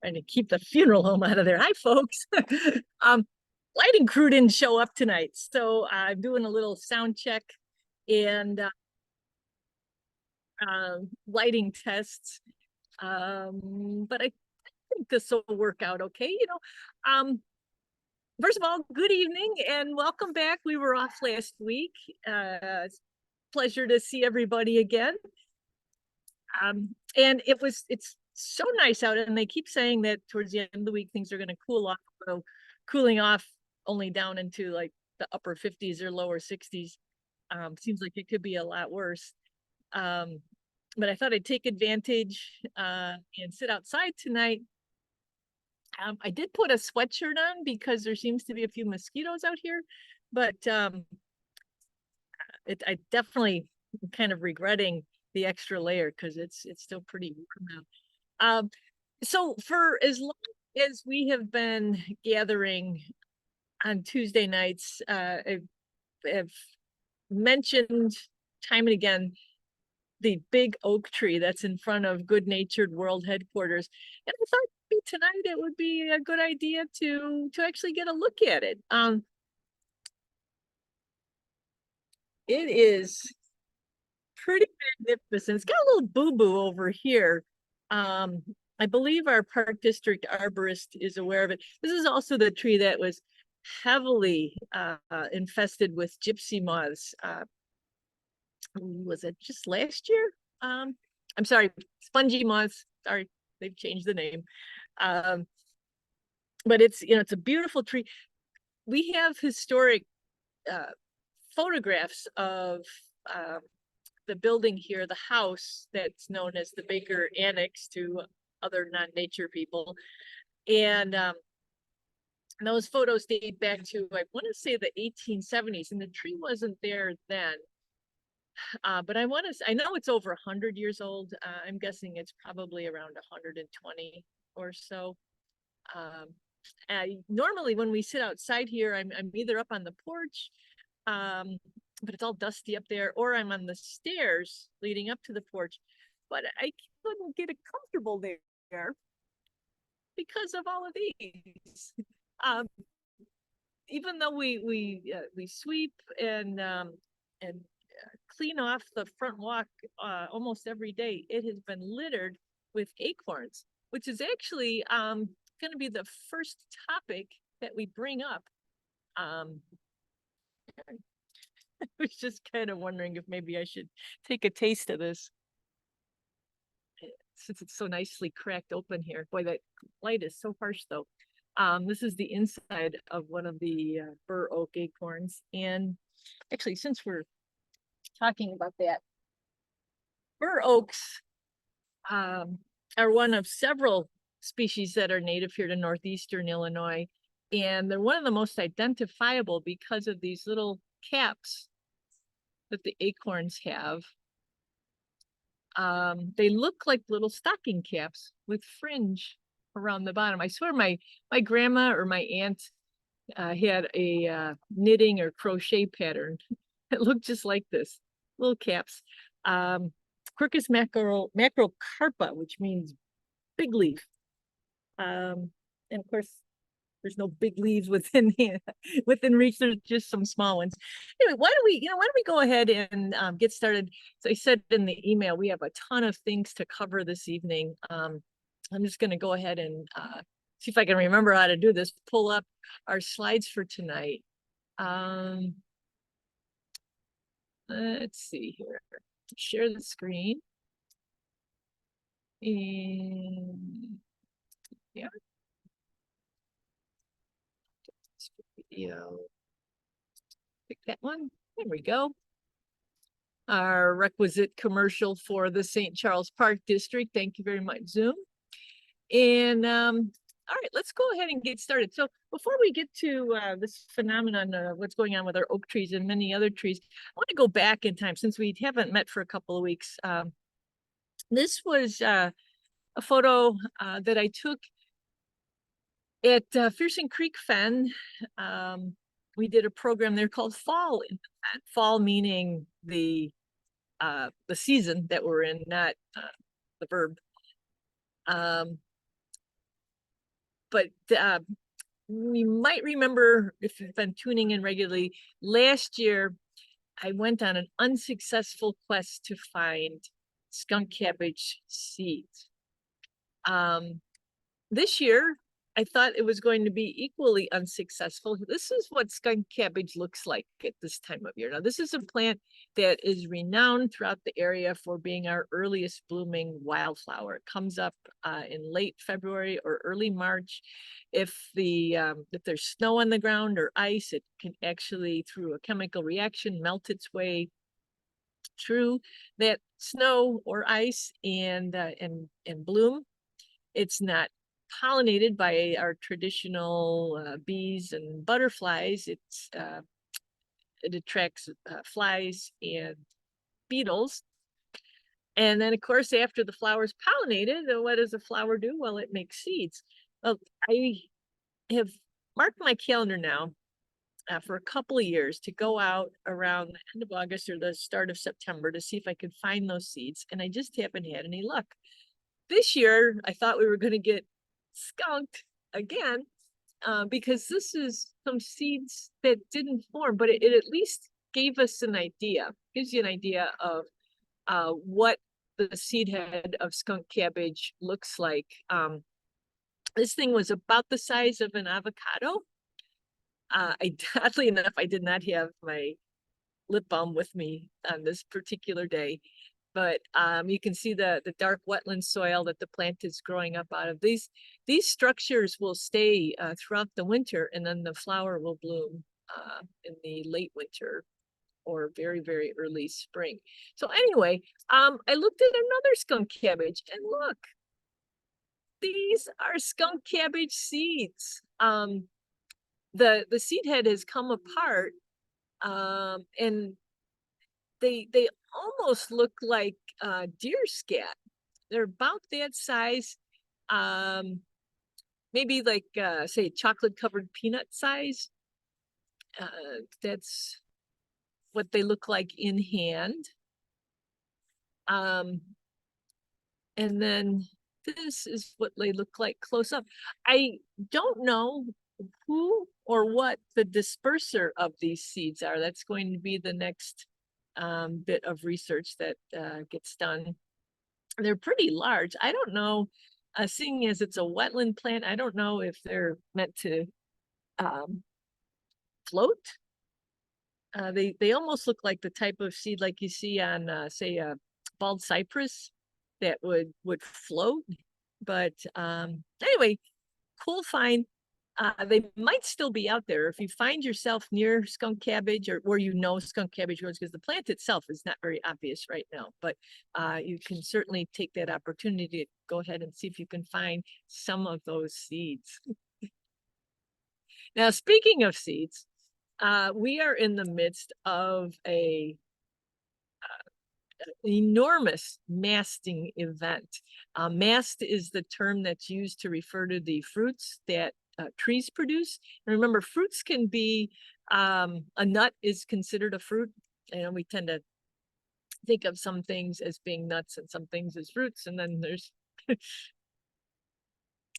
trying to keep the funeral home out of there. Hi, folks. Lighting crew didn't show up tonight, so I'm doing a little sound check and lighting tests. But I think this will work out okay. First of all, good evening and welcome back. We were off last week. Pleasure to see everybody again. And it's so nice out, and they keep saying that towards the end of the week things are going to cool off. So cooling off only down into like the upper 50s or lower 60s. Seems like it could be a lot worse. But I thought I'd take advantage and sit outside tonight. I did put a sweatshirt on because there seems to be a few mosquitoes out here, but I definitely kind of regretting the extra layer because it's still pretty warm out. So for as long as we have been gathering on Tuesday nights, I've mentioned time and again the big oak tree that's in front of Good Natured World headquarters, and I thought tonight it would be a good idea to actually get a look at it. It is pretty magnificent. It's got a little boo-boo over here. I believe our park district arborist is aware of it. This is also the tree that was heavily infested with gypsy moths. Was it just last year? I'm sorry, spongy moths. Sorry, they've changed the name. But it's a beautiful tree. We have historic photographs of the building here, the house that's known as the Baker Annex to other non-nature people. And those photos date back to, I want to say, the 1870s, and the tree wasn't there then. But I know it's over 100 years old. I'm guessing it's probably around 120 or so. Normally when we sit outside here, I'm either up on the porch, but it's all dusty up there, or I'm on the stairs leading up to the porch, but I couldn't get it comfortable there because of all of these. Even though we sweep and clean off the front walk almost every day, it has been littered with acorns, which is actually going to be the first topic that we bring up. I was just kind of wondering if maybe I should take a taste of this, since it's so nicely cracked open here. Boy, that light is so harsh though. This is the inside of one of the bur oak acorns. And actually, since we're talking about that, bur oaks are one of several species that are native here to northeastern Illinois. And they're one of the most identifiable because of these little caps that the acorns have. They look like little stocking caps with fringe around the bottom. I swear my grandma or my aunt had a knitting or crochet pattern that looked just like this, little caps. Quercus macrocarpa, which means big leaf. And of course, there's no big leaves within reach. There's just some small ones. Anyway, why don't we go ahead and get started? So I said in the email, we have a ton of things to cover this evening. I'm just going to go ahead and see if I can remember how to do this. Pull up our slides for tonight. Let's see here. Share the screen. And yeah. Video. Pick that one. There we go. Our requisite commercial for the St. Charles Park District. Thank you very much, Zoom. And all right, let's go ahead and get started. So before we get to this phenomenon, what's going on with our oak trees and many other trees, I want to go back in time since we haven't met for a couple of weeks. This was a photo that I took at Fearsing Creek Fen. We did a program there called Fall in the Fen. Fall meaning the season that we're in, not the verb. but you might remember, if you've been tuning in regularly, last year I went on an unsuccessful quest to find skunk cabbage seeds. This year, I thought it was going to be equally unsuccessful. This is what skunk cabbage looks like at this time of year. Now, this is a plant that is renowned throughout the area for being our earliest blooming wildflower. It comes up in late February or early March. If there's snow on the ground or ice, it can actually, through a chemical reaction, melt its way through that snow or ice and bloom. It's not pollinated by our traditional bees and butterflies. It attracts flies and beetles. And then, of course, after the flower's pollinated, what does the flower do? Well, it makes seeds. Well, I have marked my calendar now for a couple of years to go out around the end of August or the start of September to see if I could find those seeds. And I just haven't had any luck. This year, I thought we were going to get skunked again, because this is some seeds that didn't form, but it at least gave us an idea, gives you an idea of what the seed head of skunk cabbage looks like. This thing was about the size of an avocado. Oddly enough, I did not have my lip balm with me on this particular day. But you can see the dark wetland soil that the plant is growing up out of. These structures will stay throughout the winter, and then the flower will bloom in the late winter or very, very early spring. So anyway, I looked at another skunk cabbage, and look, these are skunk cabbage seeds. The seed head has come apart, and they almost look like deer scat. They're about that size, maybe like say chocolate covered peanut size. That's what they look like in hand. And then this is what they look like close up. I don't know who or what the disperser of these seeds are. That's going to be the next bit of research that gets done. They're pretty large. I don't know, seeing as it's a wetland plant, I don't know if they're meant to float. They almost look like the type of seed like you see on say a bald cypress that would float. But anyway, cool find. They might still be out there. If you find yourself near skunk cabbage or where you know skunk cabbage grows, because the plant itself is not very obvious right now, but you can certainly take that opportunity to go ahead and see if you can find some of those seeds. Now, speaking of seeds, we are in the midst of an enormous masting event. Mast is the term that's used to refer to the fruits that trees produce. And remember, fruits can be, a nut is considered a fruit. And we tend to think of some things as being nuts and some things as fruits. And then there's,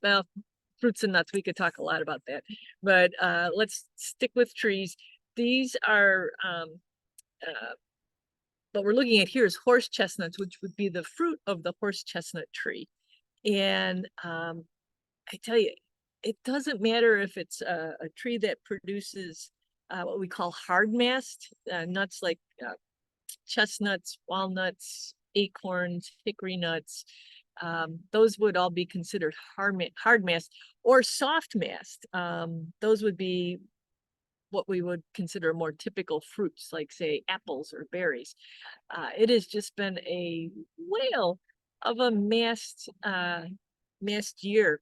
well, fruits and nuts, we could talk a lot about that. But let's stick with trees. These are, what we're looking at here is horse chestnuts, which would be the fruit of the horse chestnut tree. And I tell you, it doesn't matter if it's a tree that produces what we call hard mast, nuts like chestnuts, walnuts, acorns, hickory nuts. Those would all be considered hard mast, or soft mast. Those would be what we would consider more typical fruits, like say apples or berries. It has just been a whale of a mast year.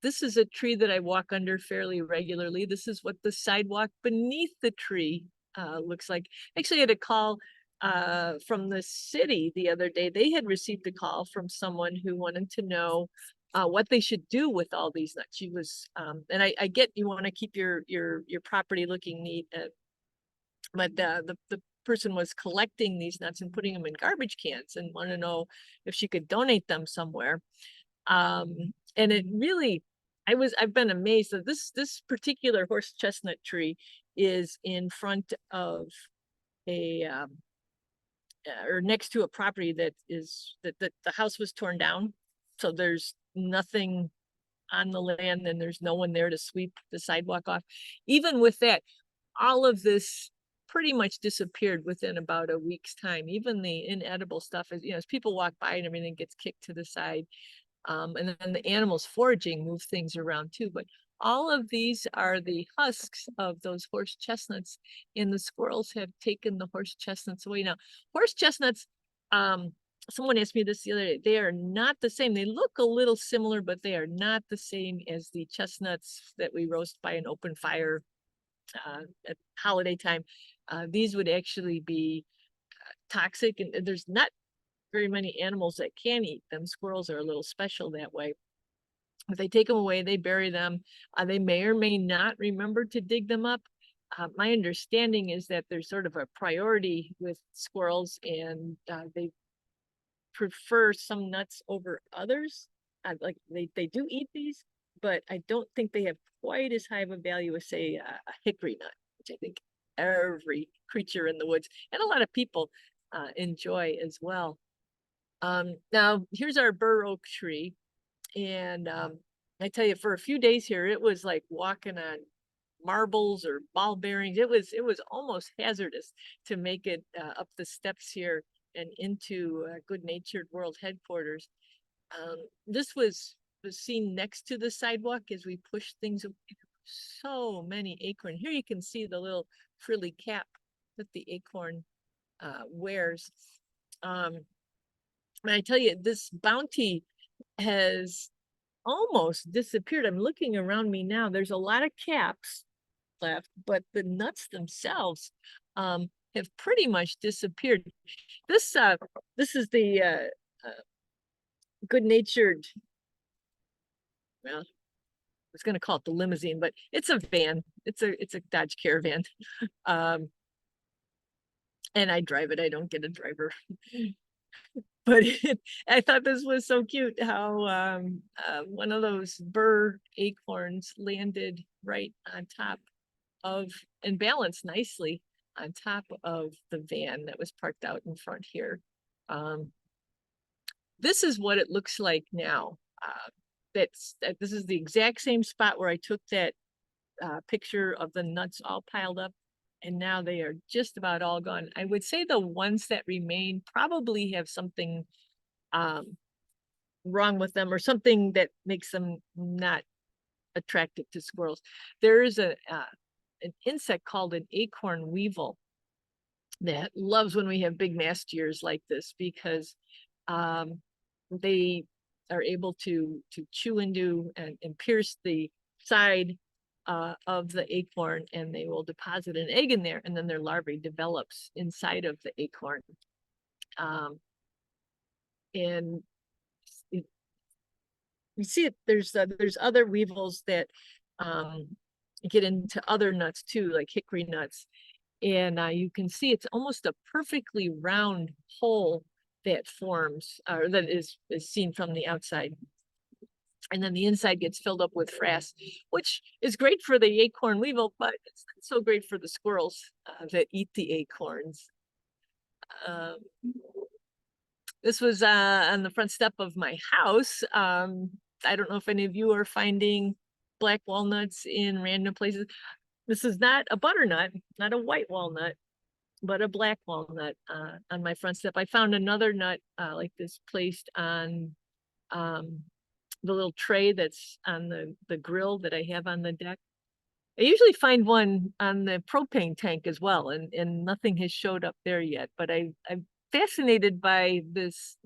This is a tree that I walk under fairly regularly. This is what the sidewalk beneath the tree looks like. Actually, I had a call from the city the other day. They had received a call from someone who wanted to know what they should do with all these nuts. She was, and I get you want to keep your property looking neat, but the person was collecting these nuts and putting them in garbage cans and want to know if she could donate them somewhere. And it really, I've been amazed that this particular horse chestnut tree is in front of a or next to a property that the house was torn down. So there's nothing on the land and there's no one there to sweep the sidewalk off. Even with that, all of this pretty much disappeared within about a week's time. Even the inedible stuff, as people walk by and everything gets kicked to the side. And then the animals foraging move things around too. But all of these are the husks of those horse chestnuts, and the squirrels have taken the horse chestnuts away. Now, horse chestnuts, someone asked me this the other day, they are not the same. They look a little similar, but they are not the same as the chestnuts that we roast by an open fire at holiday time. These would actually be toxic, and there's not very many animals that can eat them. Squirrels are a little special that way. If they take them away, they bury them. They may or may not remember to dig them up. My understanding is that there's sort of a priority with squirrels, and they prefer some nuts over others. Like they do eat these, but I don't think they have quite as high of a value as, say, a hickory nut, which I think every creature in the woods and a lot of people enjoy as well. Now here's our bur oak tree. And I tell you, for a few days here, it was like walking on marbles or ball bearings. It was almost hazardous to make it up the steps here and into Good Natured World headquarters. This was seen next to the sidewalk as we pushed things away. So many acorn. Here you can see the little frilly cap that the acorn wears. And I tell you, this bounty has almost disappeared. I'm looking around me now. There's a lot of caps left, but the nuts themselves have pretty much disappeared. This is the good-natured, well, I was going to call it the limousine, but it's a van. It's a Dodge Caravan. And I drive it. I don't get a driver. But I thought this was so cute how one of those bur acorns landed right on top of and balanced nicely on top of the van that was parked out in front here. This is what it looks like now. This is the exact same spot where I took that picture of the nuts all piled up, and now they are just about all gone. I would say the ones that remain probably have something wrong with them, or something that makes them not attractive to squirrels. There is an insect called an acorn weevil that loves when we have big mast years like this, because they are able to chew into and pierce the side of the acorn, and they will deposit an egg in there, and then their larvae develops inside of the acorn. And you see it, there's other weevils that get into other nuts too, like hickory nuts. And you can see it's almost a perfectly round hole that forms, or that is seen from the outside. And then the inside gets filled up with frass, which is great for the acorn weevil, but it's not so great for the squirrels that eat the acorns. This was on the front step of my house. I don't know if any of you are finding black walnuts in random places. This is not a butternut, not a white walnut, but a black walnut on my front step. I found another nut like this placed on the little tray that's on the grill that I have on the deck. I usually find one on the propane tank as well, and nothing has showed up there yet. But I'm fascinated by this.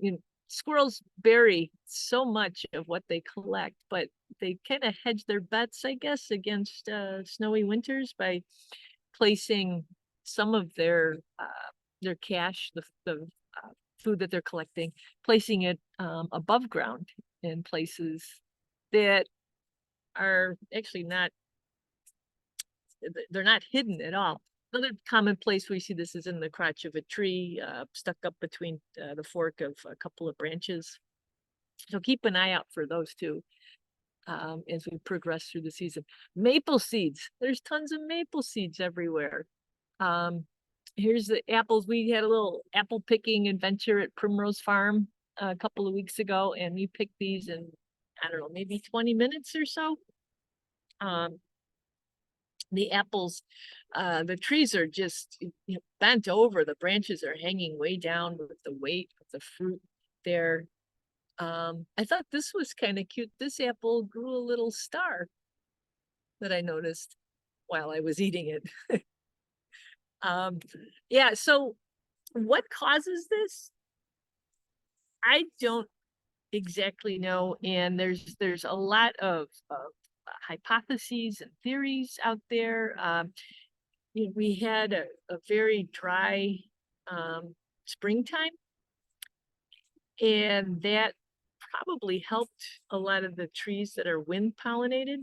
Squirrels bury so much of what they collect, but they kind of hedge their bets, I guess, against snowy winters by placing some of their cash, the food that they're collecting, placing it above ground in places that are actually not, they're not hidden at all. Another common place we see this is in the crotch of a tree, stuck up between the fork of a couple of branches. So keep an eye out for those too. as we progress through the season. Maple seeds. There's tons of maple seeds everywhere. Here's the apples. We had a little apple picking adventure at Primrose Farm a couple of weeks ago, and we picked these in, I don't know, maybe 20 minutes or so. The apples, the trees are just bent over. The branches are hanging way down with the weight of the fruit there. I thought this was kind of cute. This apple grew a little star that I noticed while I was eating it. Yeah, so what causes this? I don't exactly know. And there's a lot of hypotheses and theories out there. We had a very dry springtime, and that probably helped a lot of the trees that are wind pollinated.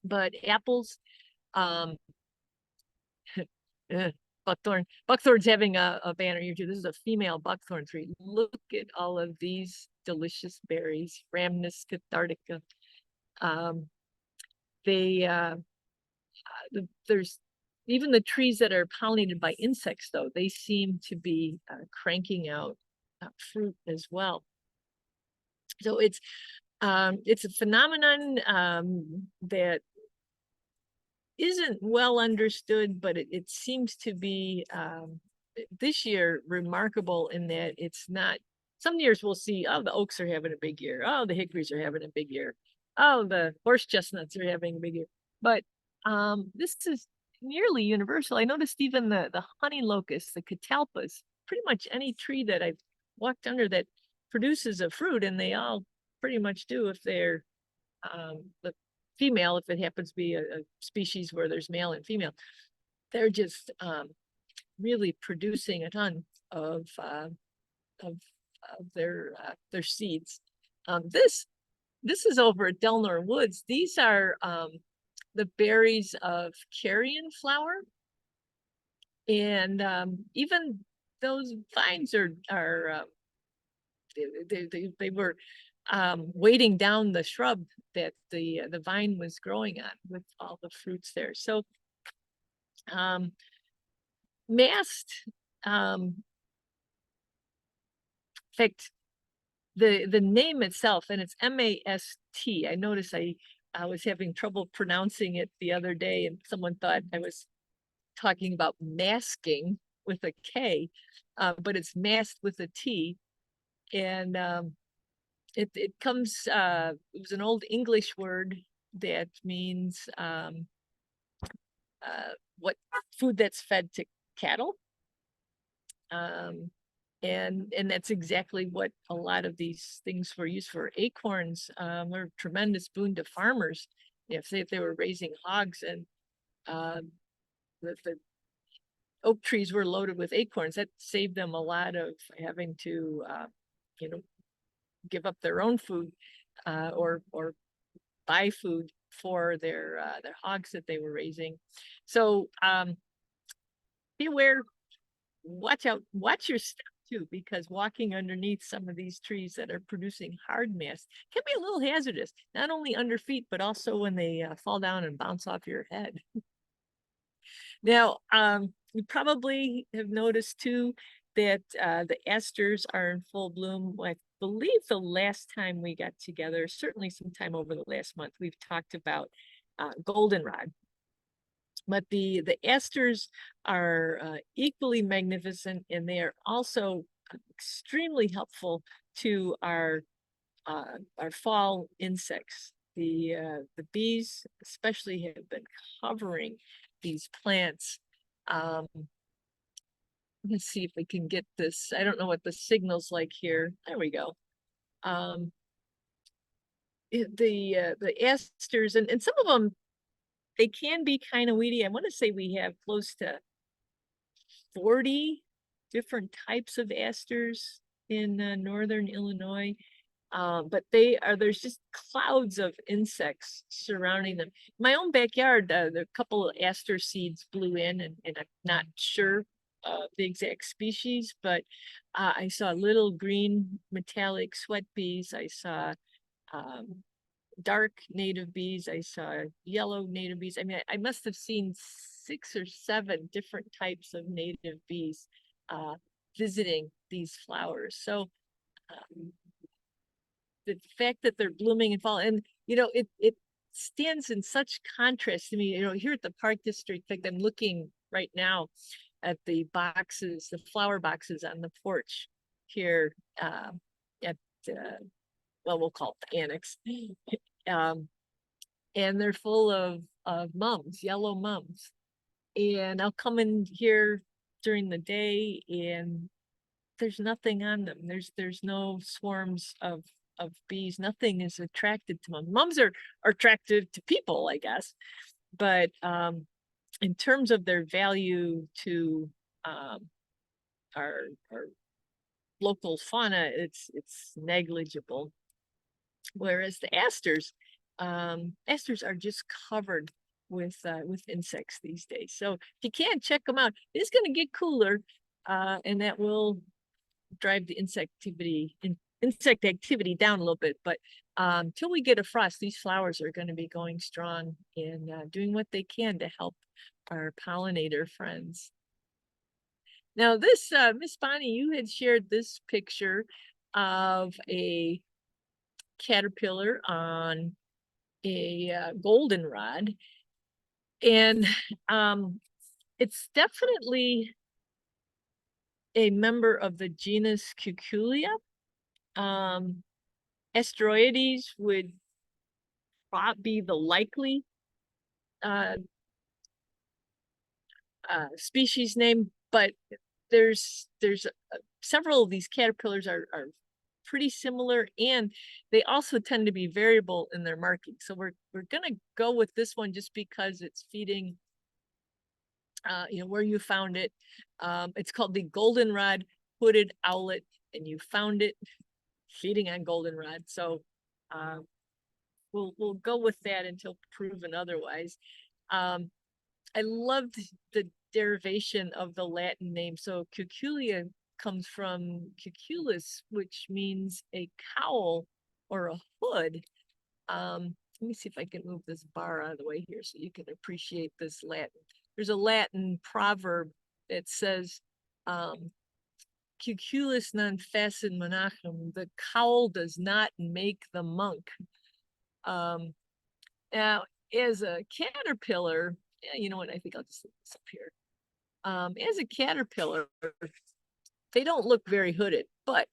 But apples, buckthorn's having a banner here too. This is a female buckthorn tree. Look at all of these delicious berries, Rhamnus cathartica. There's even the trees that are pollinated by insects, though, they seem to be cranking out fruit as well. So it's a phenomenon that isn't well understood, but it seems to be this year remarkable in that it's not. Some years we'll see, oh, the oaks are having a big year. Oh, the hickories are having a big year. Oh, the horse chestnuts are having a big year. But this is nearly universal. I noticed even the honey locust, the catalpas, pretty much any tree that I've walked under that produces a fruit, and they all pretty much do if they're the female, if it happens to be a species where there's male and female, they're just really producing a ton of their seeds. This is over at Delnor Woods. These are the berries of carrion flower, and even those vines are they were weighting down the shrub that the vine was growing on with all the fruits there. So mast, in fact, the name itself, and it's M-A-S-T. I noticed I was having trouble pronouncing it the other day, and someone thought I was talking about masking with a K, but it's mast with a T. And it comes, it was an old English word that means what food that's fed to cattle. And that's exactly what a lot of these things were used for. Acorns were a tremendous boon to farmers if they were raising hogs, and the oak trees were loaded with acorns. That saved them a lot of having to give up their own food or buy food for their hogs that they were raising. So be aware, watch out, watch your step too, because walking underneath some of these trees that are producing hard mast can be a little hazardous, not only under feet, but also when they fall down and bounce off your head. Now, you probably have noticed too that the asters are in full bloom. I believe the last time we got together, certainly sometime over the last month, we've talked about goldenrod. But the asters are equally magnificent, and they are also extremely helpful to our fall insects. The bees especially have been covering these plants. Let's see if we can get this. I don't know what the signal's like here. There we go. The asters, and some of them, they can be kind of weedy. I want to say we have close to 40 different types of asters in northern Illinois. But there's just clouds of insects surrounding them. My own backyard, a couple of aster seeds blew in, and I'm not sure the exact species, but I saw little green metallic sweat bees. I saw dark native bees. I saw yellow native bees. I mean, I must have seen 6 or 7 different types of native bees visiting these flowers. So the fact that they're blooming in fall, and it stands in such contrast to me. Here at the Park District, like I'm looking right now at the boxes, the flower boxes on the porch here at well, we'll call it the annex. And they're full of mums, yellow mums. And I'll come in here during the day and there's nothing on them. There's no swarms of bees. Nothing is attracted to them. Mums are attracted to people, I guess. But in terms of their value to our local fauna, it's negligible. Whereas the asters are just covered with insects these days. So if you can't, check them out. It's going to get cooler, and that will drive the insect activity down a little bit. But until we get a frost, these flowers are going to be going strong and doing what they can to help our pollinator friends. Now, this Miss Bonnie, you had shared this picture of a caterpillar on a goldenrod, and it's definitely a member of the genus Cuculia. Asteroides would be the likely species name, but there's several of these caterpillars are pretty similar, and they also tend to be variable in their marking. So we're gonna go with this one just because it's feeding where you found it. It's called the goldenrod hooded owlet, and you found it feeding on goldenrod. So we'll go with that until proven otherwise. I loved the derivation of the Latin name. So Cuculia comes from cuculus, which means a cowl or a hood. Let me see if I can move this bar out of the way here so you can appreciate this Latin. There's a Latin proverb that says, cuculus non facit monachum, the cowl does not make the monk. Now, as a caterpillar, you know what, I think I'll just leave this up here. As a caterpillar, they don't look very hooded, but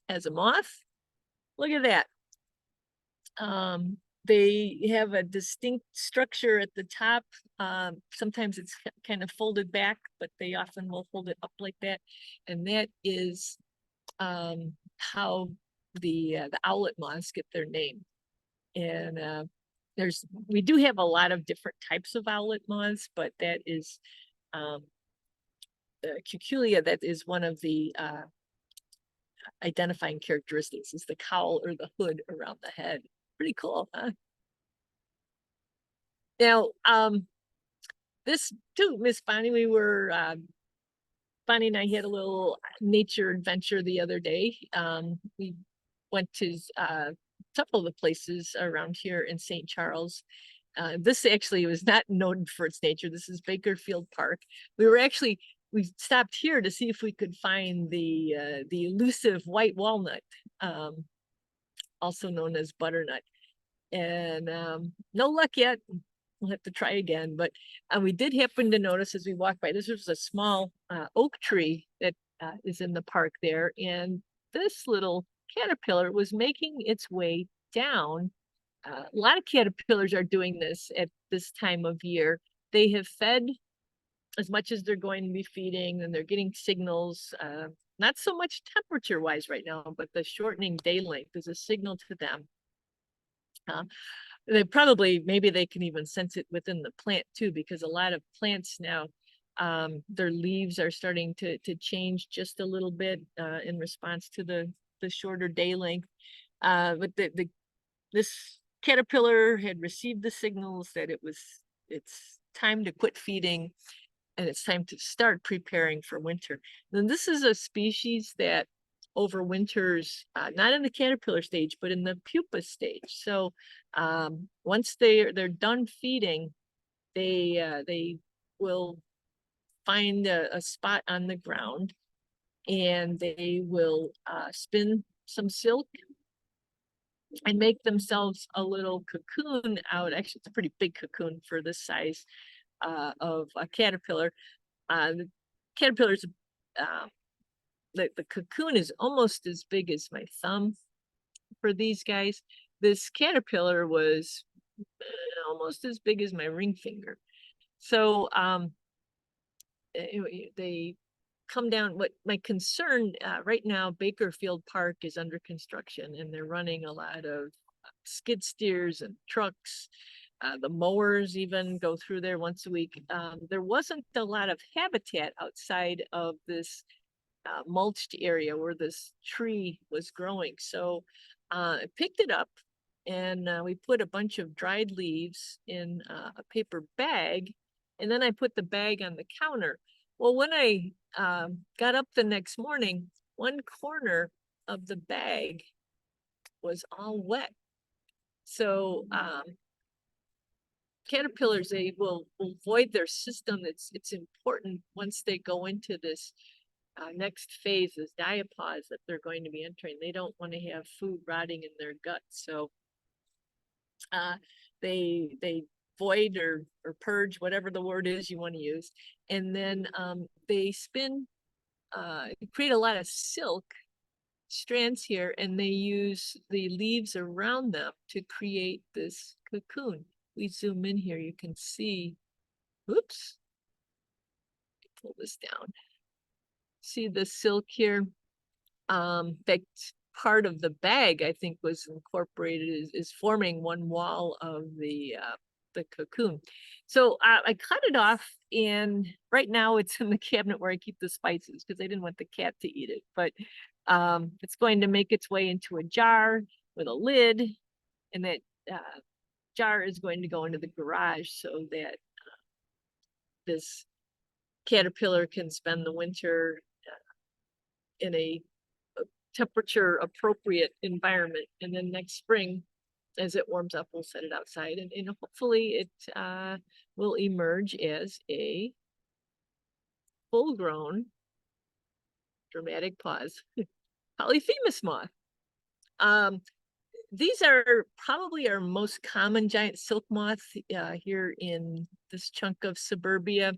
as a moth, look at that. They have a distinct structure at the top. Sometimes it's kind of folded back, but they often will hold it up like that. And that is how the owlet moths get their name. And we do have a lot of different types of owlet moths, but that is the Cuculia, that is one of the identifying characteristics, is the cowl or the hood around the head. Pretty cool, huh? Now, this too, Miss Bonnie, Bonnie and I had a little nature adventure the other day. We went to several of the places around here in St. Charles. This actually was not known for its nature. This is Bakerfield Park. We stopped here to see if we could find the elusive white walnut, also known as butternut. And no luck yet. We'll have to try again. But we did happen to notice as we walked by, this was a small oak tree that is in the park there. And this little caterpillar was making its way down. A lot of caterpillars are doing this at this time of year. They have fed as much as they're going to be feeding, and they're getting signals, not so much temperature wise right now, but the shortening day length is a signal to them. Maybe they can even sense it within the plant too, because a lot of plants now, their leaves are starting to change just a little bit in response to the shorter day length. But this caterpillar had received the signals that it's time to quit feeding and it's time to start preparing for winter. And this is a species that overwinters, not in the caterpillar stage, but in the pupa stage. So once they're done feeding, they will find a spot on the ground, and they will spin some silk and make themselves a little cocoon out. Actually, it's a pretty big cocoon for this size of a caterpillar. The caterpillars, the cocoon is almost as big as my thumb for these guys. This caterpillar was almost as big as my ring finger. So they come down. What my concern right now, Bakerfield Park is under construction, and they're running a lot of skid steers and trucks. The mowers even go through there once a week. There wasn't a lot of habitat outside of this mulched area where this tree was growing. So I picked it up, and we put a bunch of dried leaves in a paper bag, and then I put the bag on the counter. Well, when I got up the next morning, one corner of the bag was all wet. So caterpillars, they will void their system. It's important once they go into this next phase, this diapause that they're going to be entering. They don't want to have food rotting in their guts. So they void or purge, whatever the word is you want to use, and then they spin, create a lot of silk strands here, and they use the leaves around them to create this cocoon. We zoom in here, you can see, oops, pull this down. See the silk here? In fact, part of the bag, I think, was incorporated, is forming one wall of the cocoon. So I cut it off, and right now it's in the cabinet where I keep the spices because I didn't want the cat to eat it. But it's going to make its way into a jar with a lid, and that jar is going to go into the garage so that this caterpillar can spend the winter in a temperature appropriate environment. And then next spring, as it warms up, we'll set it outside, and hopefully it will emerge as a full-grown, dramatic pause, Polyphemus moth. These are probably our most common giant silk moth here in this chunk of suburbia.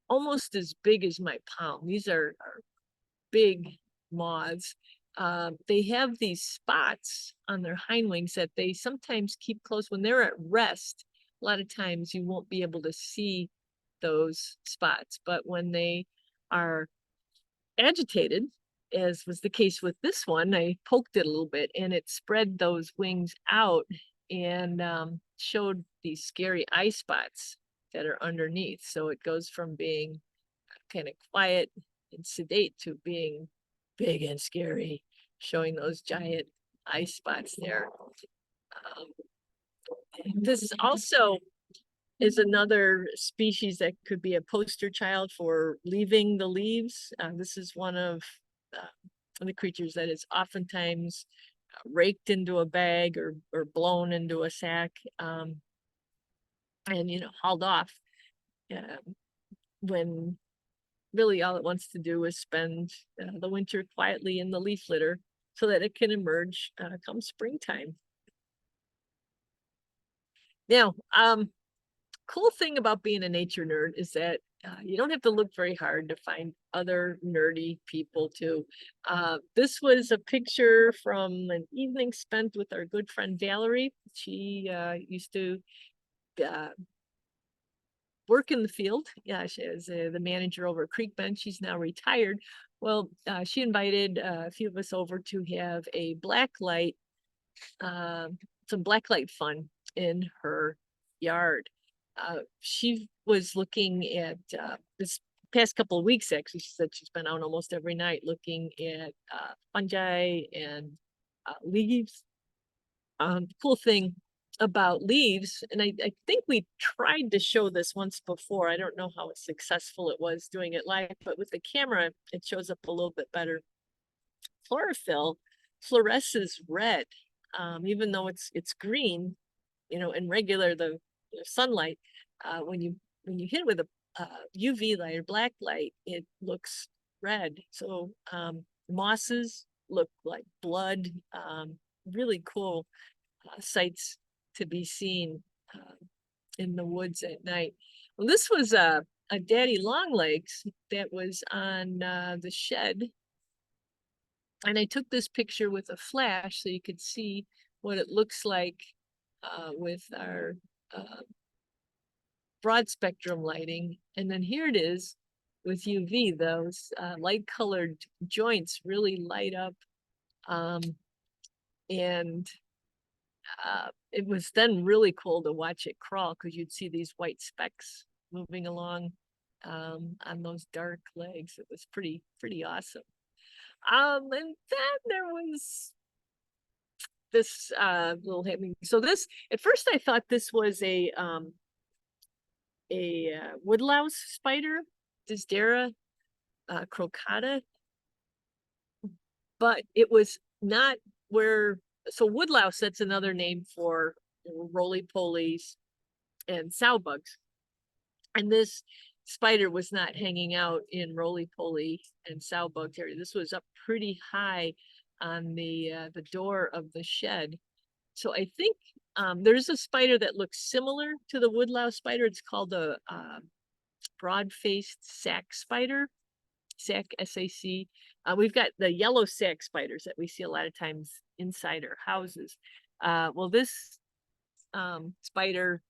Almost as big as my palm. These are big moths. They have these spots on their hind wings that they sometimes keep close. When they're at rest, a lot of times you won't be able to see those spots. But when they are agitated, as was the case with this one, I poked it a little bit, and it spread those wings out and showed these scary eye spots that are underneath. So it goes from being kind of quiet and sedate to being big and scary, showing those giant eye spots there. This is also another species that could be a poster child for leaving the leaves. This is one of the creatures that is oftentimes raked into a bag or blown into a sack, and hauled off when really all it wants to do is spend the winter quietly in the leaf litter so that it can emerge come springtime. Now, cool thing about being a nature nerd is that you don't have to look very hard to find other nerdy people too. This was a picture from an evening spent with our good friend Valerie. She used to work in the field. Yeah, she is the manager over at Creek Bend. She's now retired. Well, she invited a few of us over to have a blacklight, some blacklight fun in her yard. She was looking at this past couple of weeks, actually. She said she's been out almost every night looking at fungi and leaves. Cool thing, about leaves, and I think we tried to show this once before. I don't know how successful it was doing it live, but with the camera, it shows up a little bit better. Chlorophyll fluoresces red, even though it's green, in regular the sunlight. When you hit it with a UV light or black light, it looks red. So mosses look like blood. Really cool sights to be seen in the woods at night. Well, this was a daddy longlegs that was on the shed. And I took this picture with a flash so you could see what it looks like with our broad spectrum lighting. And then here it is with UV, those light colored joints really light up. And it was then really cool to watch it crawl because you'd see these white specks moving along on those dark legs. It was pretty awesome. And then there was this little happening. So this, at first I thought this was a woodlouse spider, Dysdera crocata, but it was not where. So woodlouse, that's another name for roly-polies and sow bugs. And this spider was not hanging out in roly-poly and sow bug area. This was up pretty high on the door of the shed. So I think there's a spider that looks similar to the woodlouse spider. It's called a broad-faced sac spider, sac, S-A-C. We've got the yellow sac spiders that we see a lot of times inside our houses. Well, this spider,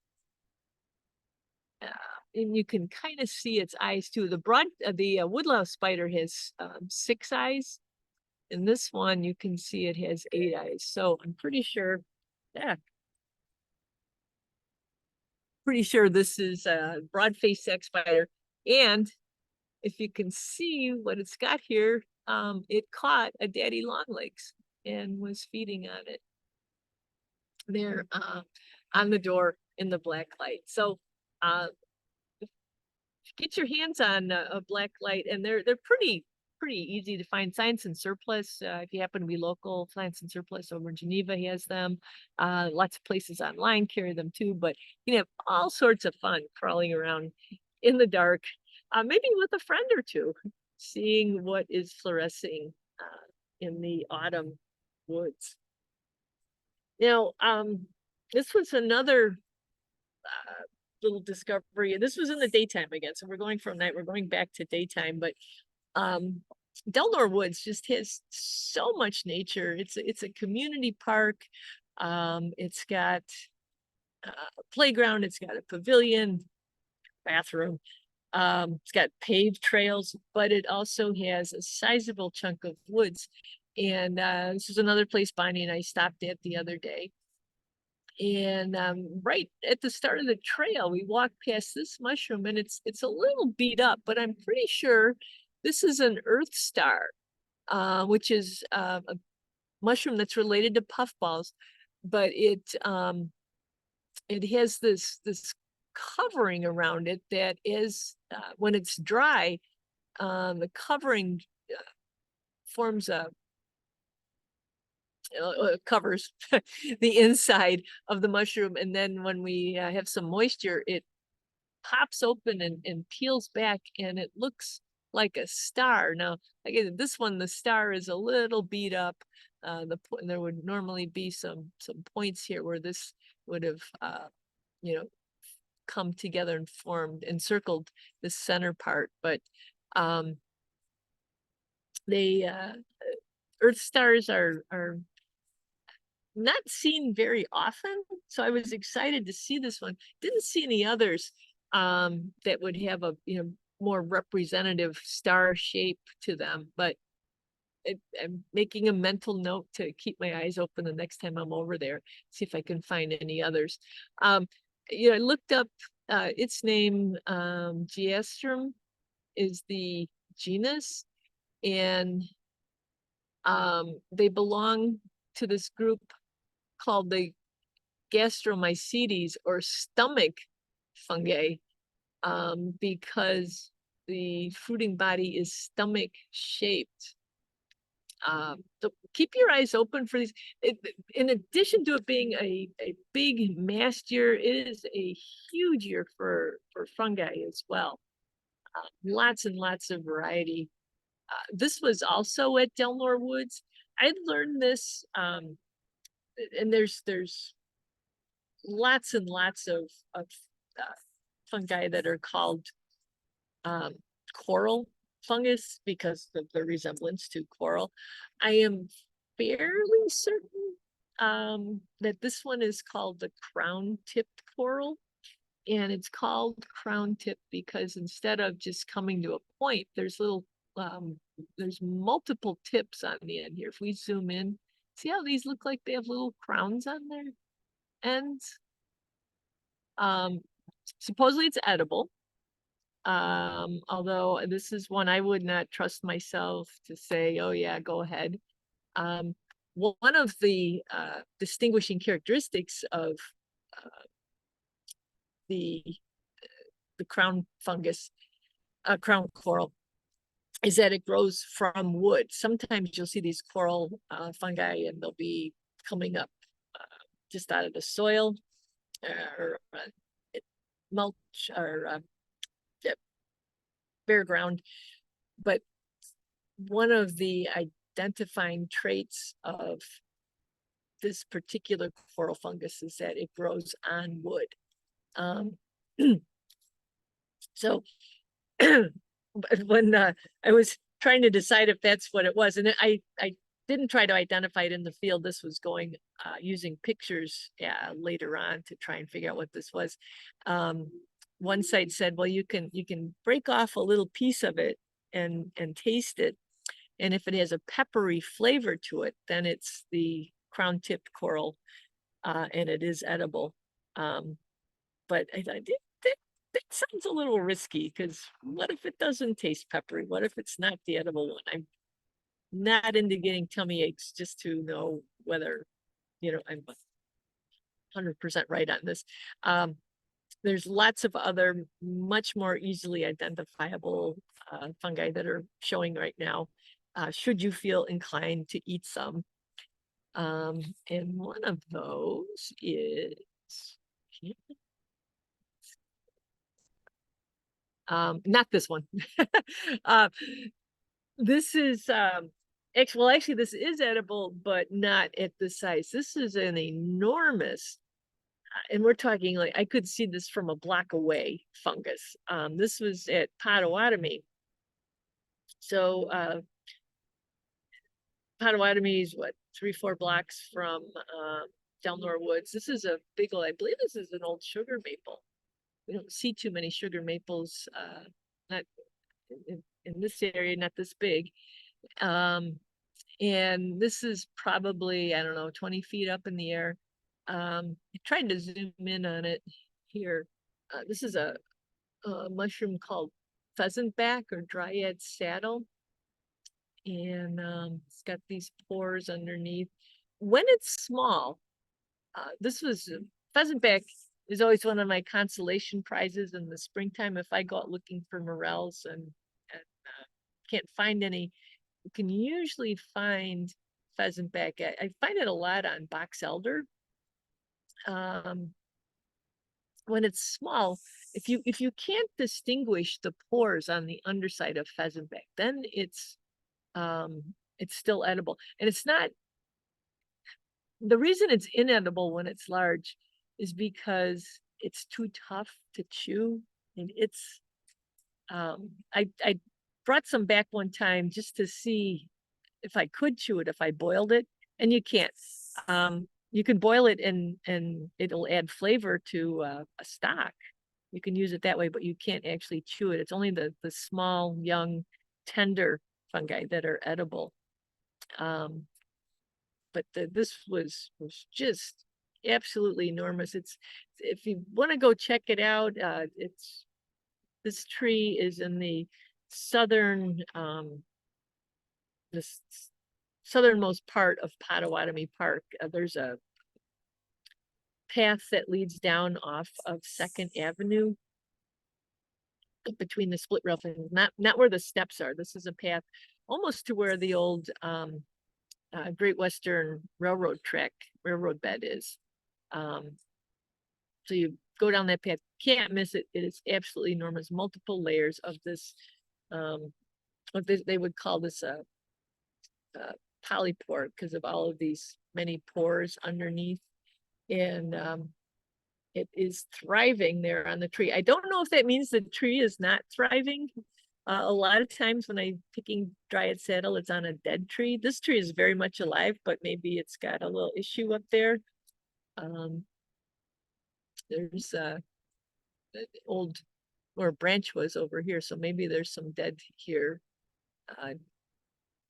and you can kind of see its eyes too. The woodlouse spider has 6 eyes, and this one you can see it has 8 eyes. So I'm pretty sure, pretty sure this is a broad-faced sac spider. And if you can see what it's got here, it caught a daddy longlegs and was feeding on it there on the door in the black light. So get your hands on a black light, and they're pretty easy to find. Science and Surplus, if you happen to be local, Science and Surplus over in Geneva has them. Lots of places online carry them too, but you can have all sorts of fun crawling around in the dark, maybe with a friend or two, seeing what is fluorescing in the autumn woods. Now, this was another little discovery, and this was in the daytime again. So we're going from night, we're going back to daytime, but Delnor Woods just has so much nature. It's a community park. It's got a playground, it's got a pavilion, bathroom. It's got paved trails, but it also has a sizable chunk of woods. And this is another place Bonnie and I stopped at the other day. And right at the start of the trail, we walked past this mushroom, and it's a little beat up, but I'm pretty sure this is an earth star, which is a mushroom that's related to puffballs, but it has this covering around it that is, when it's dry, the covering forms a covers the inside of the mushroom, and then when we have some moisture, it pops open and peels back, and it looks like a star. Now, again, this one, the star is a little beat up. There would normally be some points here where this would have come together and formed, encircled the center part, but they earth stars are not seen very often, so I was excited to see this one. Didn't see any others that would have a more representative star shape to them, but I'm making a mental note to keep my eyes open the next time I'm over there, see if I can find any others. I looked up its name. Geastrum is the genus, and they belong to this group called the gastromycetes or stomach fungi, because the fruiting body is stomach shaped. So keep your eyes open for these. In addition to it being a big mast year, it is a huge year for fungi as well. Lots and lots of variety. This was also at Delmore Woods. I learned this, and there's lots and lots of fungi that are called coral fungus because of the resemblance to coral. I am fairly certain that this one is called the crown-tipped coral. And it's called crown tip because instead of just coming to a point, there's there's multiple tips on the end here. If we zoom in, see how these look like they have little crowns on their ends? Supposedly it's edible. Although this is one I would not trust myself to say, oh yeah, go ahead. One of the distinguishing characteristics of the crown fungus, crown coral, is that it grows from wood. Sometimes you'll see these coral fungi and they'll be coming up just out of the soil or mulch or bare ground. But one of the identifying traits of this particular coral fungus is that it grows on wood. So when I was trying to decide if that's what it was, and I didn't try to identify it in the field. This was going using pictures later on to try and figure out what this was. One site said, well, you can break off a little piece of it and taste it, and if it has a peppery flavor to it, then it's the crown-tipped coral, and it is edible. But I thought that sounds a little risky because what if it doesn't taste peppery? What if it's not the edible one? I'm not into getting tummy aches just to know whether, I'm 100% right on this. There's lots of other much more easily identifiable fungi that are showing right now, should you feel inclined to eat some. And one of those is, not this one. This is actually this is edible, but not at this size. This is an enormous, and we're talking like I could see this from a block away fungus. This was at Potawatomi. So Potawatomi is what, 3-4 blocks from Delmore Woods. This is a big old, I believe this is an old sugar maple. We don't see too many sugar maples, not in this area, not this big. And this is probably, I don't know, 20 feet up in the air. I tried to zoom in on it here. This is a mushroom called pheasant back or dryad saddle. And it's got these pores underneath. When it's small, this was pheasant back is always one of my consolation prizes in the springtime. If I go out looking for morels and can't find any, you can usually find pheasant back. I find it a lot on box elder. When it's small, if you can't distinguish the pores on the underside of pheasant back, then it's still edible. And it's not, the reason it's inedible when it's large is because it's too tough to chew. And it's I brought some back one time just to see if I could chew it, if I boiled it, and you can't. You can boil it and it'll add flavor to a stock. You can use it that way, but you can't actually chew it. It's only the small, young, tender fungi that are edible. But this was just absolutely enormous. It's, if you want to go check it out, this tree is in the southern this southernmost part of Potawatomi Park. There's a path that leads down off of 2nd Avenue between the split rail things, not where the steps are. This is a path almost to where the old Great Western Railroad bed is. So you go down that path, can't miss it. It is absolutely enormous, multiple layers of this, they would call this a polypore because of all of these many pores underneath. And it is thriving there on the tree. I don't know if that means the tree is not thriving. A lot of times when I'm picking dryad saddle, it's on a dead tree. This tree is very much alive, but maybe it's got a little issue up there. There's old, or branch was over here, so maybe there's some dead here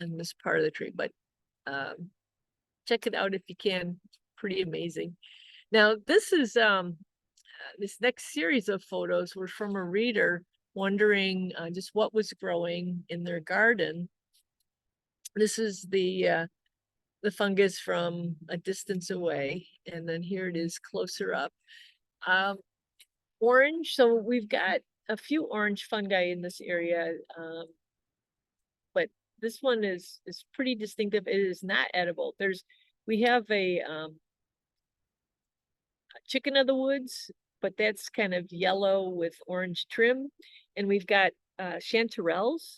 in this part of the tree. But check it out if you can. Pretty amazing. Now this is this next series of photos were from a reader wondering just what was growing in their garden. This is the fungus from a distance away, and then here it is closer up. Orange, so we've got a few orange fungi in this area, but this one is pretty distinctive. It is not edible. We have a chicken of the woods, but that's kind of yellow with orange trim. And we've got chanterelles,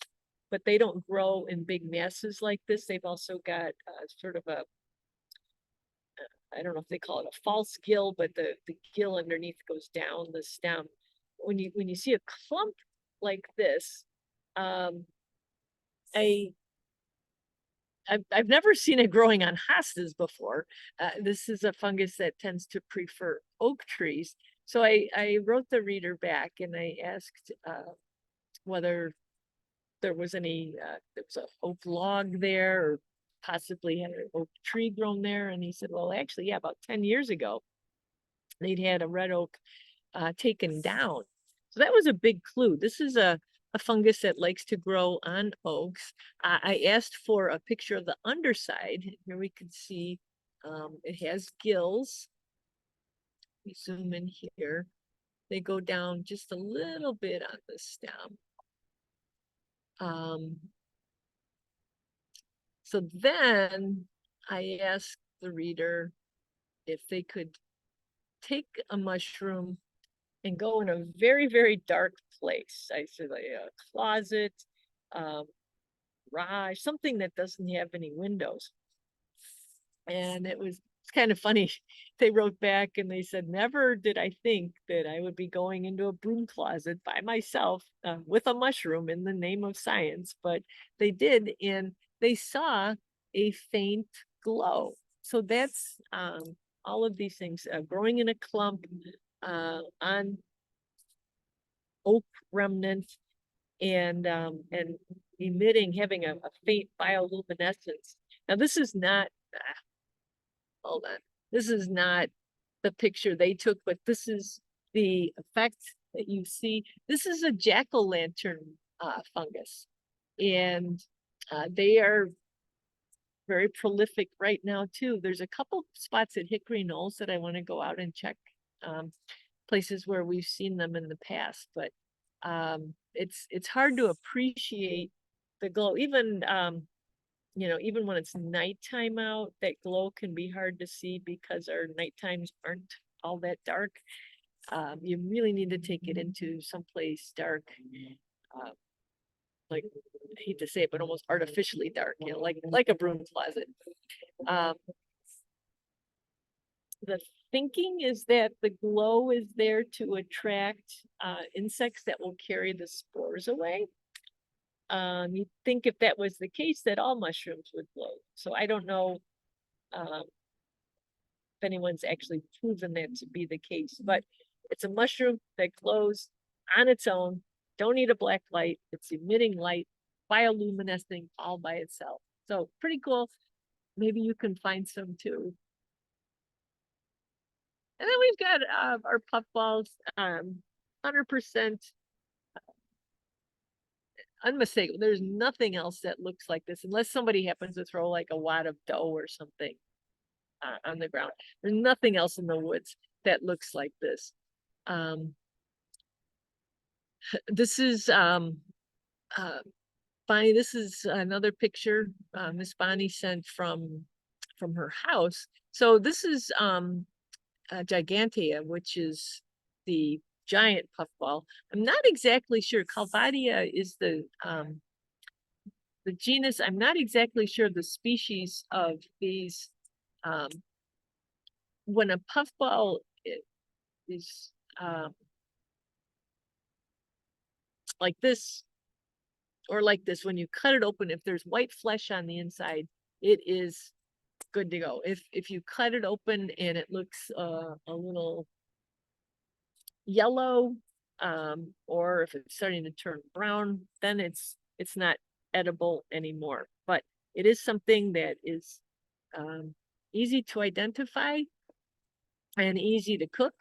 but they don't grow in big masses like this. They've also got sort of a, I don't know if they call it a false gill, but the gill underneath goes down the stem. When you see a clump like this, I've never seen it growing on hostas before. This is a fungus that tends to prefer oak trees. So I wrote the reader back and I asked whether there was any, there was an oak log there or possibly had an oak tree grown there. And he said, well, actually, yeah, about 10 years ago, they'd had a red oak taken down. So that was a big clue. This is a fungus that likes to grow on oaks. I asked for a picture of the underside. Here we can see it has gills. We zoom in here. They go down just a little bit on the stem. So then I asked the reader if they could take a mushroom and go in a very, very dark place. I said like a closet, garage, something that doesn't have any windows. And it's kind of funny. They wrote back and they said, never did I think that I would be going into a broom closet by myself with a mushroom in the name of science, but they did, and they saw a faint glow. So that's all of these things growing in a clump on oak remnant and emitting, having a faint bioluminescence. Now this is not, hold on, this is not the picture they took, but this is the effect that you see. This is a jack-o'-lantern fungus, and they are very prolific right now too. There's a couple spots at Hickory Knolls that I want to go out and check, places where we've seen them in the past, but it's hard to appreciate the glow. Even you know, even when it's nighttime out, that glow can be hard to see because our nighttimes aren't all that dark. You really need to take it into someplace dark, like, I hate to say it, but almost artificially dark, you know, like a broom closet. The thinking is that the glow is there to attract insects that will carry the spores away. You'd think if that was the case that all mushrooms would glow. So I don't know if anyone's actually proven that to be the case, but it's a mushroom that glows on its own. Don't need a black light. It's emitting light, bioluminescing all by itself. So pretty cool. Maybe you can find some too. And then we've got our puffballs, 100% unmistakable. There's nothing else that looks like this unless somebody happens to throw like a wad of dough or something. on the ground. There's nothing else in the woods that looks like this. This is Bonnie. This is another picture Miss Bonnie sent from her house. So this is Gigantea, which is the giant puffball. I'm not exactly sure. Calvadia is the genus. I'm not exactly sure the species of these. When a puffball is like this or like this, when you cut it open, if there's white flesh on the inside, it is good to go. If you cut it open and it looks a little yellow, or if it's starting to turn brown, then it's not edible anymore. But it is something that is easy to identify and easy to cook.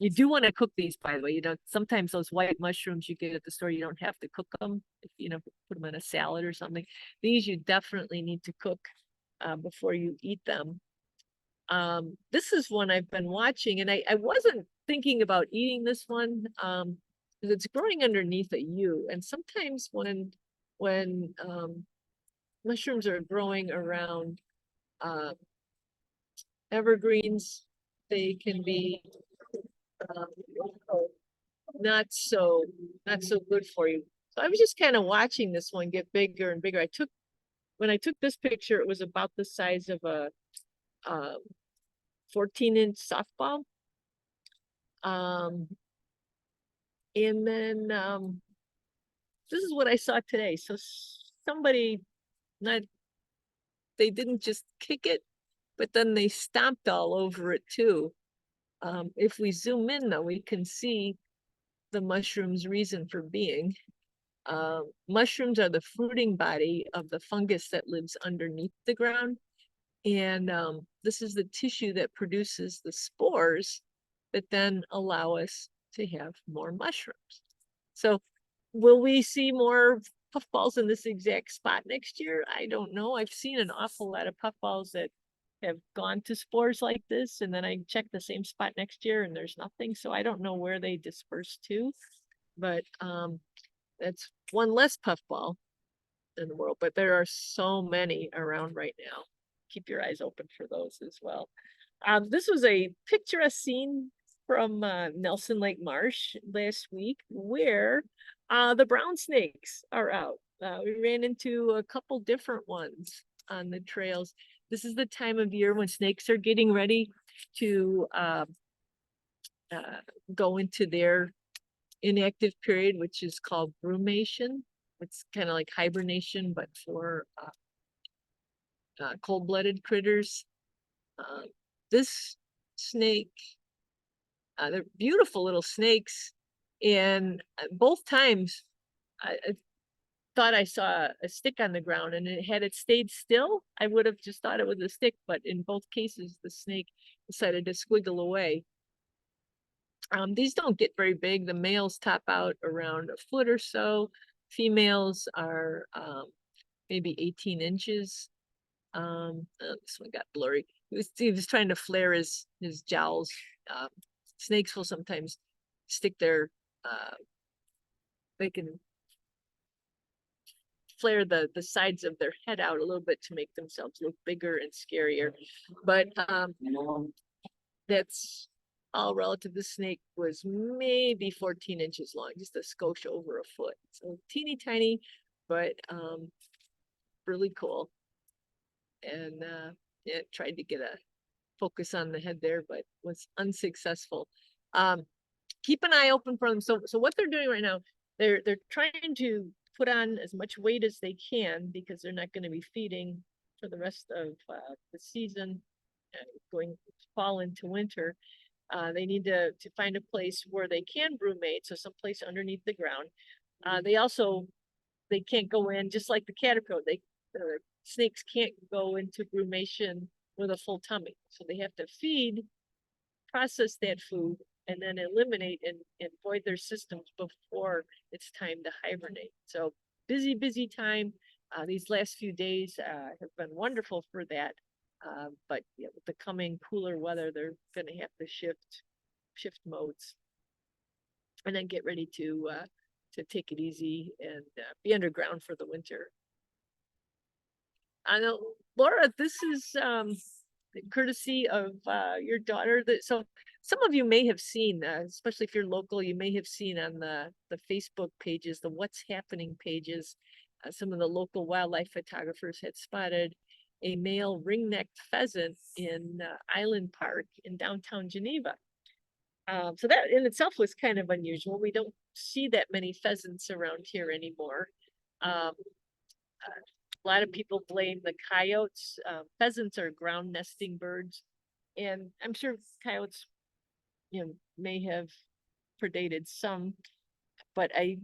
You do want to cook these, by the way. You know, sometimes those white mushrooms you get at the store, you don't have to cook them. If, you know, put them in a salad or something. These you definitely need to cook before you eat them. This is one I've been watching, and I wasn't thinking about eating this one because it's growing underneath a U. And sometimes when mushrooms are growing around evergreens, they can be not so good for you. So I was just kind of watching this one get bigger and bigger. When I took this picture, it was about the size of a 14-inch softball. And then this is what I saw today. So somebody, they didn't just kick it, but then they stomped all over it too. If we zoom in though, we can see the mushroom's reason for being. Mushrooms are the fruiting body of the fungus that lives underneath the ground. And this is the tissue that produces the spores that then allow us to have more mushrooms. So will we see more puffballs in this exact spot next year? I don't know. I've seen an awful lot of puffballs that have gone to spores like this, and then I check the same spot next year and there's nothing. So I don't know where they disperse to, but that's one less puffball in the world, but there are so many around right now. Keep your eyes open for those as well. This was a picturesque scene from Nelson Lake Marsh last week where the brown snakes are out. We ran into a couple different ones on the trails. This is the time of year when snakes are getting ready to go into their inactive period, which is called brumation. It's kind of like hibernation, but for cold-blooded critters. This snake, they're beautiful little snakes, and both times I thought I saw a stick on the ground, and had it stayed still, I would have just thought it was a stick, but in both cases, the snake decided to squiggle away. These don't get very big. The males top out around a foot or so. Females are maybe 18 inches. This one got blurry. He was trying to flare his jowls. Snakes will sometimes stick their they can flare the sides of their head out a little bit to make themselves look bigger and scarier. But that's all relative. The snake was maybe 14 inches long, just a skosh over a foot. So teeny tiny, but really cool. And yeah, tried to get a focus on the head there, but was unsuccessful. Keep an eye open for them. So what they're doing right now, they're trying to put on as much weight as they can because they're not going to be feeding for the rest of the season, going fall into winter. They need to find a place where they can brumate, so someplace underneath the ground. They can't go in, just like the caterpillar. The snakes can't go into brumation with a full tummy, so they have to feed, process that food, and then eliminate and void their systems before it's time to hibernate. So busy time. These last few days have been wonderful for that. But yeah, with the coming cooler weather, they're going to have to shift modes, and then get ready to take it easy and be underground for the winter. I know, Laura, this is courtesy of your daughter. That so some of you may have seen, especially if you're local, you may have seen on the Facebook pages, the What's Happening pages. Some of the local wildlife photographers had spotted a male ring-necked pheasant in Island Park in downtown Geneva. So that in itself was kind of unusual. We don't see that many pheasants around here anymore. A lot of people blame the coyotes. Pheasants are ground nesting birds, and I'm sure coyotes, may have predated some, but I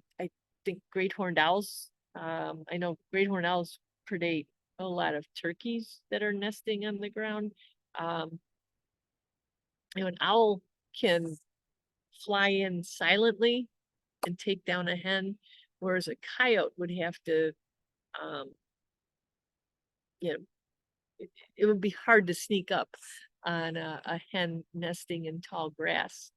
think great horned owls. I know great horned owls predate a lot of turkeys that are nesting on the ground. An owl can fly in silently and take down a hen, whereas a coyote would have to, it would be hard to sneak up on a hen nesting in tall grass.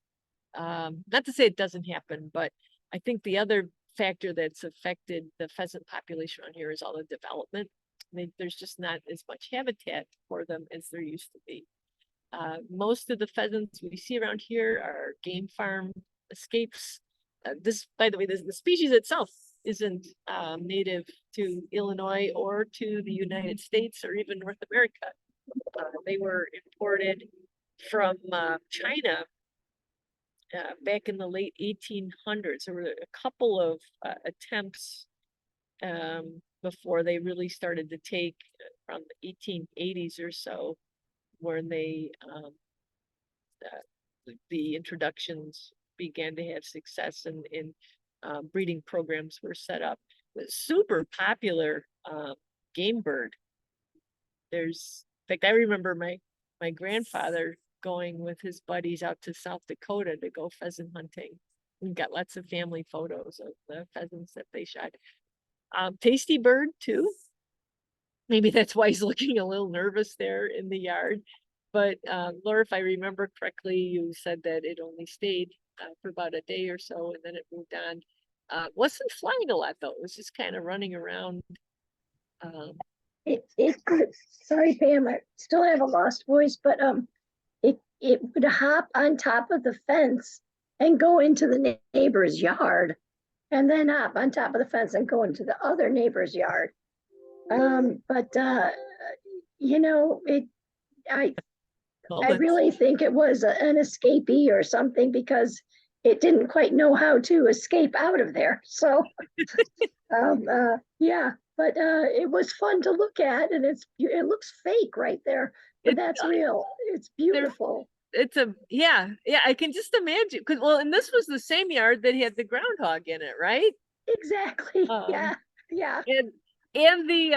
Not to say it doesn't happen, but I think the other factor that's affected the pheasant population on here is all the development. There's just not as much habitat for them as there used to be. Most of the pheasants we see around here are game farm escapes. This, by the way, the species itself isn't native to Illinois or to the United States or even North America. They were imported from China back in the late 1800s. There were a couple of attempts before they really started to take from the 1880s or so, when they the introductions began to have success, and breeding programs were set up. Super popular game bird. In fact, I remember my grandfather going with his buddies out to South Dakota to go pheasant hunting. We got lots of family photos of the pheasants that they shot. Tasty bird too. Maybe that's why he's looking a little nervous there in the yard. But Laura, if I remember correctly, you said that it only stayed for about a day or so, and then it moved on. Wasn't flying a lot though. It was just kind of running around. It could. Sorry, Pam. I still have a lost voice, but it would hop on top of the fence and go into the neighbor's yard, and then hop on top of the fence and go into the other neighbor's yard. But I really think it was an escapee or something, because it didn't quite know how to escape out of there. So, yeah, but it was fun to look at, and it looks fake right there, but that's real. It's beautiful. Yeah, I can just imagine, because and this was the same yard that had the groundhog in it, right? Exactly. Yeah. And the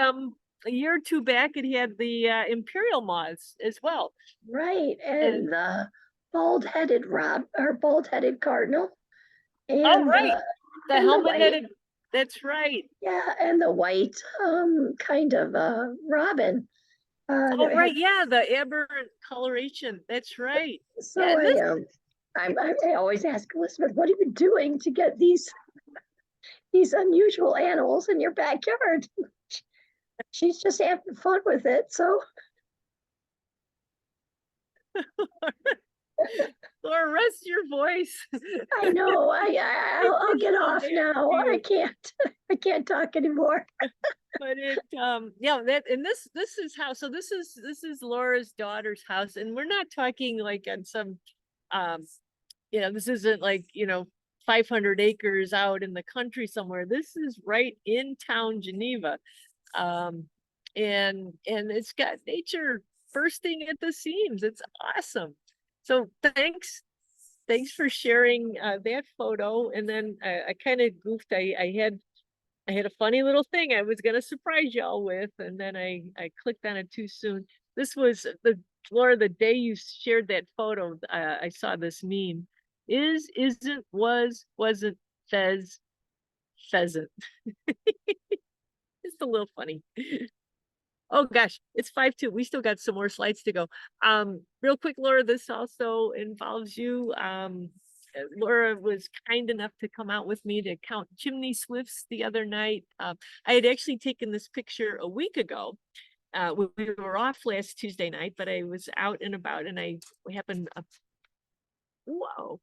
a year or two back, it had the imperial moths as well. Right, and the bald-headed cardinal. And, right, the helmet-headed. That's right. Yeah, and the white kind of robin. Right, yeah, the aberrant coloration. That's right. So I always ask Elizabeth, what are you doing to get these unusual animals in your backyard? She's just having fun with it. So Laura, rest your voice. I know. I'll get off now. I can't talk anymore. But this is how. So this is Laura's daughter's house, and we're not talking like on some, this isn't like 500 acres out in the country somewhere. This is right in town Geneva, and it's got nature bursting at the seams. It's awesome. So thanks for sharing that photo. And then I kind of goofed. I had a funny little thing I was gonna surprise y'all with, and then I clicked on it too soon. This was Laura, the day you shared that photo, I saw this meme. Isn't, wasn't, pheasant. It's a little funny. Oh gosh, it's 5:02. We still got some more slides to go. Real quick, Laura, this also involves you. Laura was kind enough to come out with me to count chimney swifts the other night. I had actually taken this picture a week ago. We were off last Tuesday night, but I was out and about, and I happened. Whoa!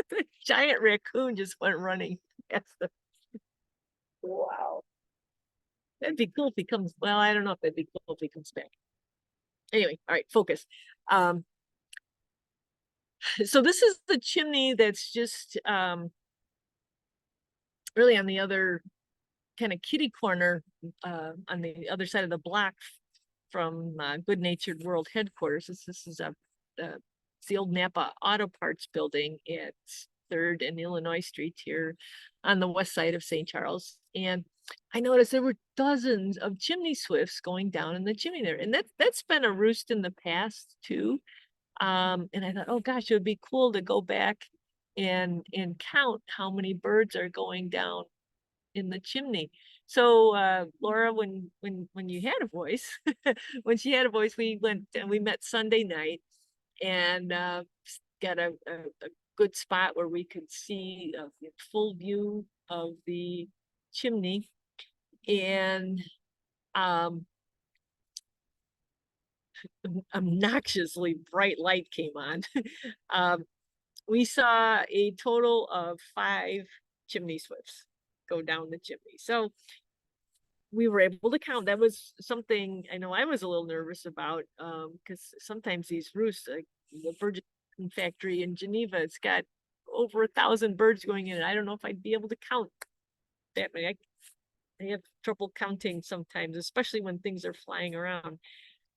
The giant raccoon just went running. Wow. That'd be cool if he comes. Well, I don't know if that'd be cool if he comes back. Anyway, all right, focus. So this is the chimney that's just really on the other kind of kitty corner, on the other side of the block from Good Natured World headquarters. This is it's the old Napa Auto Parts building at 3rd and Illinois Street here on the west side of St. Charles. And I noticed there were dozens of chimney swifts going down in the chimney there. And that's been a roost in the past too. And I thought, oh gosh, it would be cool to go back and count how many birds are going down in the chimney. So Laura, when you had a voice, when she had a voice, we went and we met Sunday night and got a good spot where we could see a full view of the chimney. And obnoxiously bright light came on. We saw a total of 5 chimney swifts go down the chimney. So we were able to count. That was something I know I was a little nervous about, because sometimes these roosts, like the bird factory in Geneva, it's got over 1,000 birds going in. I don't know if I'd be able to count that many. I have trouble counting sometimes, especially when things are flying around.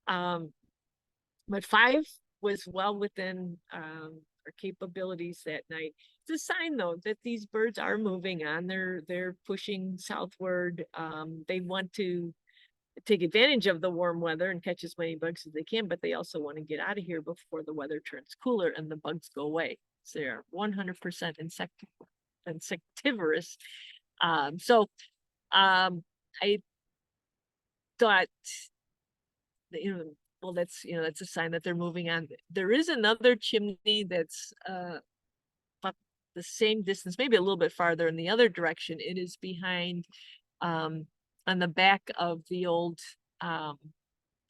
But 5 was well within our capabilities that night. It's a sign though that these birds are moving on. They're pushing southward. They want to take advantage of the warm weather and catch as many bugs as they can, but they also want to get out of here before the weather turns cooler and the bugs go away. So they're 100% insectivorous. I thought that, well, that's a sign that they're moving on. There is another chimney that's about the same distance, maybe a little bit farther in the other direction. It is behind on the back of the old it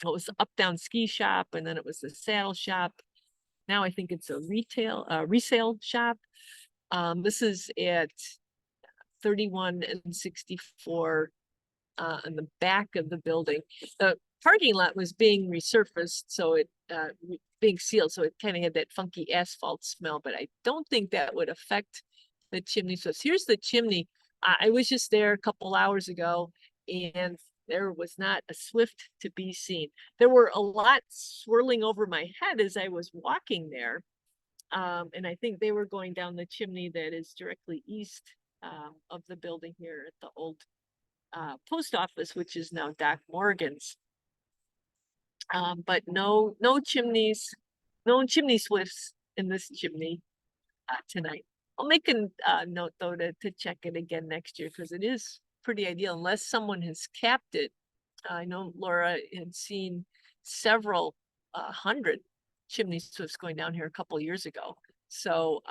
was the Up Down Ski Shop, and then it was the saddle shop. Now I think it's a resale shop. This is at 31 and 64 on the back of the building. The parking lot was being resurfaced, so it being sealed, so it kind of had that funky asphalt smell, but I don't think that would affect the chimney. So here's the chimney. I was just there a couple hours ago, and there was not a swift to be seen. There were a lot swirling over my head as I was walking there, and I think they were going down the chimney that is directly east of the building here at the old post office, which is now Doc Morgan's. But no chimneys, no chimney swifts in this chimney tonight. I'll make a note though to check it again next year, because it is pretty ideal unless someone has capped it. I know Laura had seen several 100 chimney swifts going down here a couple of years ago. So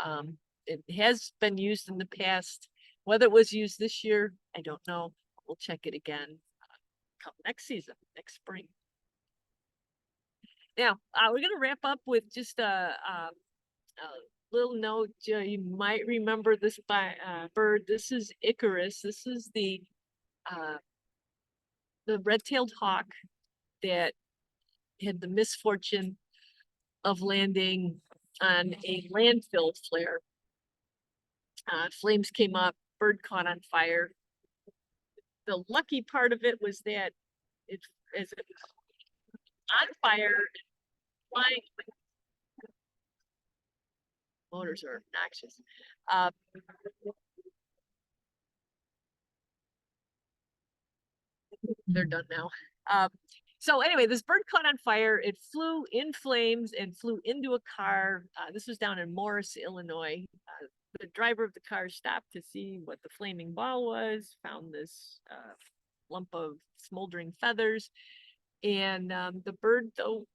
it has been used in the past. Whether it was used this year, I don't know. We'll check it again come next season, next spring. Now, we're going to wrap up with just a little note. You might remember this bird. This is Icarus. This is the red-tailed hawk that had the misfortune of landing on a landfill flare. Flames came up, bird caught on fire. The lucky part of it was that as it was on fire, flying. Motors are obnoxious. They're done now. So anyway, this bird caught on fire. It flew in flames and flew into a car. This was down in Morris, Illinois. The driver of the car stopped to see what the flaming ball was, found this lump of smoldering feathers. And the bird, though,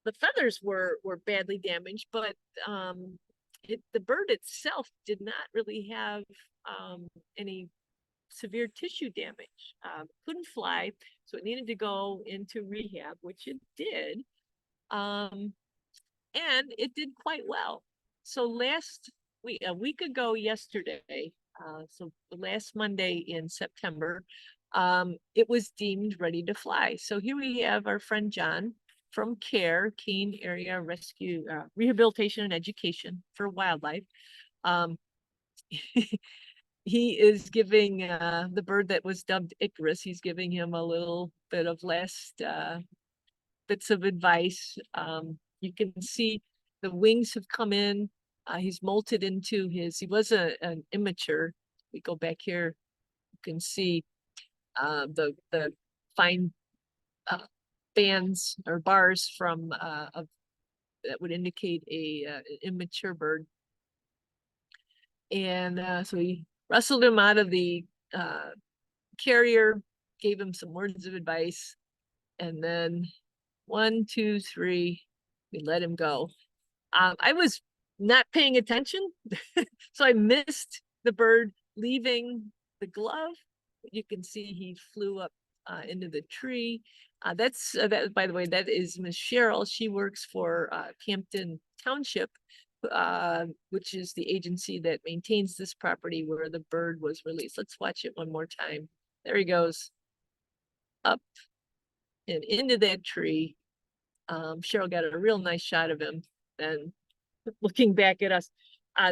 the feathers were badly damaged, but the bird itself did not really have any severe tissue damage. Couldn't fly, so it needed to go into rehab, which it did. And it did quite well. So a week ago yesterday, so the last Monday in September, it was deemed ready to fly. So here we have our friend John from CARE, Keene Area Rescue, Rehabilitation and Education for Wildlife. He is giving the bird that was dubbed Icarus, he's giving him a little bit of last bits of advice. You can see the wings have come in. He's molted into he was an immature. We go back here, you can see the fine bands or bars from that would indicate an immature bird. And so he wrestled him out of the carrier, gave him some words of advice, and then 1, 2, 3, we let him go. I was not paying attention, so I missed the bird leaving the glove. You can see he flew up into the tree. That, by the way, that is Miss Cheryl. She works for Campton Township, which is the agency that maintains this property where the bird was released. Let's watch it one more time. There he goes, up and into that tree. Cheryl got a real nice shot of him. Then looking back at us,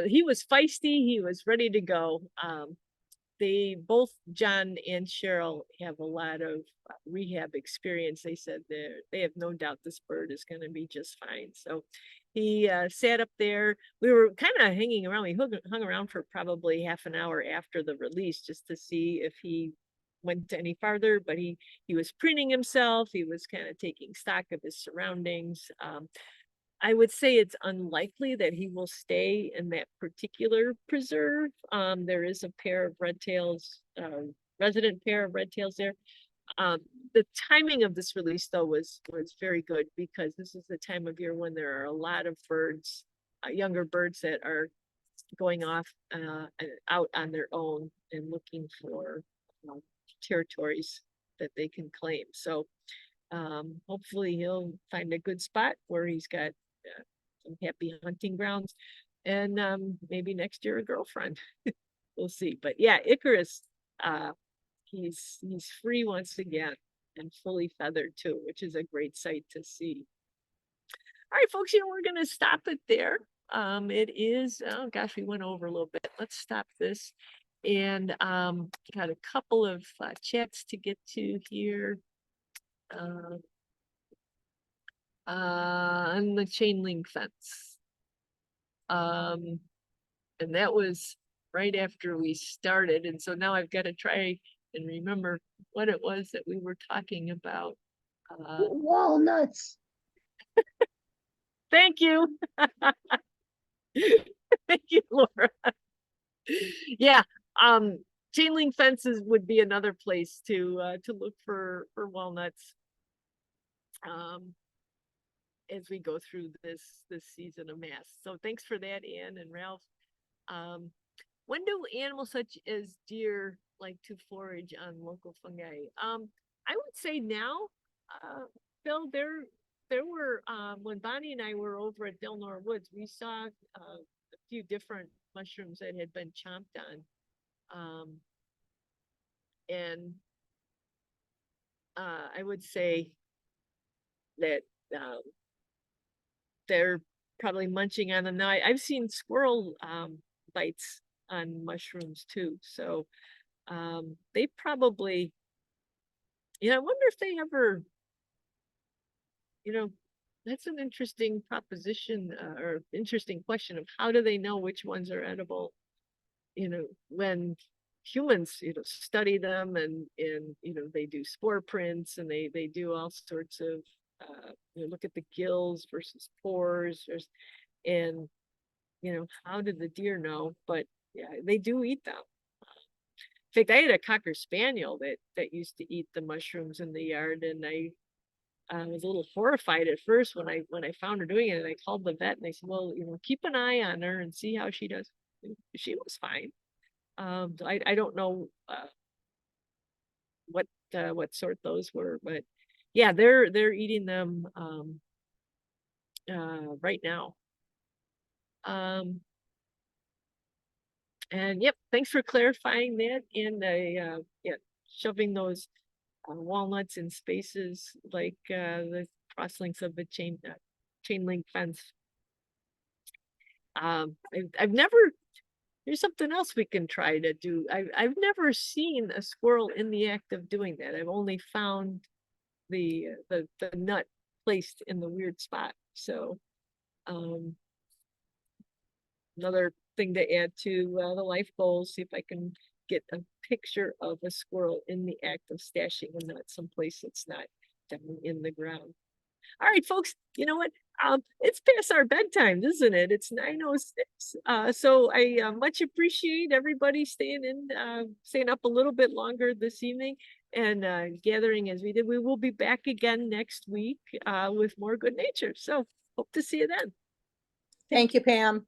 he was feisty. He was ready to go. They both, John and Cheryl, have a lot of rehab experience. They said they have no doubt this bird is going to be just fine. So he sat up there. We were kind of hanging around. We hung around for probably half an hour after the release just to see if he went any farther, but he was preening himself. He was kind of taking stock of his surroundings. I would say it's unlikely that he will stay in that particular preserve. There is a pair of red tails, resident pair of red tails there. The timing of this release, though, was very good because this is the time of year when there are a lot of birds, younger birds that are going off out on their own and looking for territories that they can claim. So hopefully he'll find a good spot where he's got some happy hunting grounds, and maybe next year a girlfriend. We'll see. But yeah, Icarus, he's free once again and fully feathered too, which is a great sight to see. All right, folks, we're gonna stop it there. It is, oh gosh, we went over a little bit. Let's stop this. And got a couple of chats to get to here. On the chain link fence. And that was right after we started. And so now I've got to try and remember what it was that we were talking about. Walnuts. Thank you. Thank you, Laura. Yeah. Chain link fences would be another place to look for walnuts. As we go through this season of mast. So thanks for that, Ann and Ralph. When do animals such as deer like to forage on local fungi? I would say now, Bill, there were when Bonnie and I were over at Delnor Woods, we saw a few different mushrooms that had been chomped on. And I would say that they're probably munching on them now. I've seen squirrel bites on mushrooms too. So they probably, I wonder if they ever, that's an interesting proposition or interesting question of how do they know which ones are edible, when humans, study them and they do spore prints and they do all sorts of, look at the gills versus pores, and how did the deer know? But yeah, they do eat them. fact, I had a Cocker Spaniel that used to eat the mushrooms in the yard, and I was a little horrified at first when I found her doing it, and I called the vet and I said, well, keep an eye on her and see how she does. She was fine. So I don't know what sort those were, but yeah, they're eating them right now. And yep, thanks for clarifying that. And yeah, shoving those walnuts in spaces like the crosslinks of the chain link fence. I've never, there's something else we can try to do. I've never seen a squirrel in the act of doing that. I've only found the nut placed in the weird spot. So another thing to add to the life goals, see if I can get a picture of a squirrel in the act of stashing a nut someplace that's not down in the ground. All right, folks, you know what? It's past our bedtime, isn't it? It's 9:06. So I much appreciate everybody staying up a little bit longer this evening and gathering as we did. We will be back again next week with more good nature. So hope to see you then. Thank you, Pam.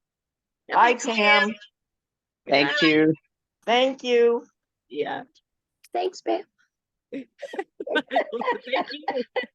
Bye, Pam. Thank Bye. you. Thank you. Yeah. Thanks, Pam. Thank you.